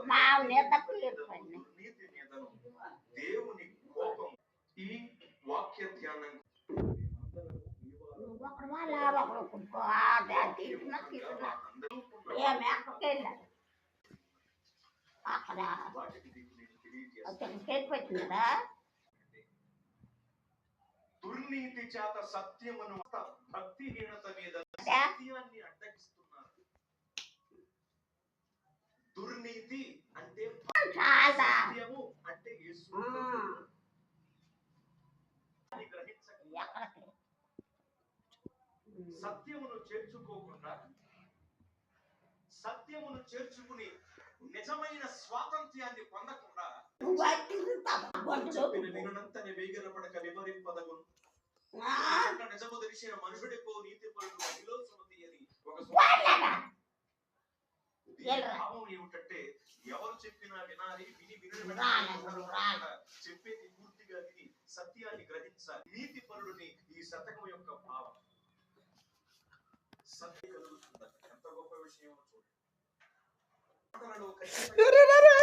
మా నేత తీర్పండి దేవుని కోపం ఈ వాక్య ధ్యానం ఒకడు వాళ్ళ ఒకడు తీసుకున్నా ఏమి అక్కడికి వెళ్ళాడు అక్కడ చేతికొచ్చిందా దుర్నీతి చేత సత్యమును భక్తిహీనత మీద సత్యాన్ని అడ్డగిస్తున్నారు. దుర్నీతి అంటే సత్యము అంటే యేసు. సత్యమును చేర్చుకోకుండా సత్యమును చేర్చుకుని నిజమైన స్వాతంత్ర్యాన్ని పొందకుండా వినంతని వేగిరపడక వివరింపదగును నిజము తెలిసిన మనుషుడిపో నీతి పరుడు విలోసమతి అని ఒక భావం ఏమిటంటే ఎవరు చెప్పినా వినాలి, విని చెప్పేది పూర్తిగా విని సత్యాన్ని గ్రహించాలి. నీతి పరుడిని ఈ శతకం యొక్క భావం. సత్యం కలుగుతుందా? ఎంత గొప్ప విషయం చూడండి.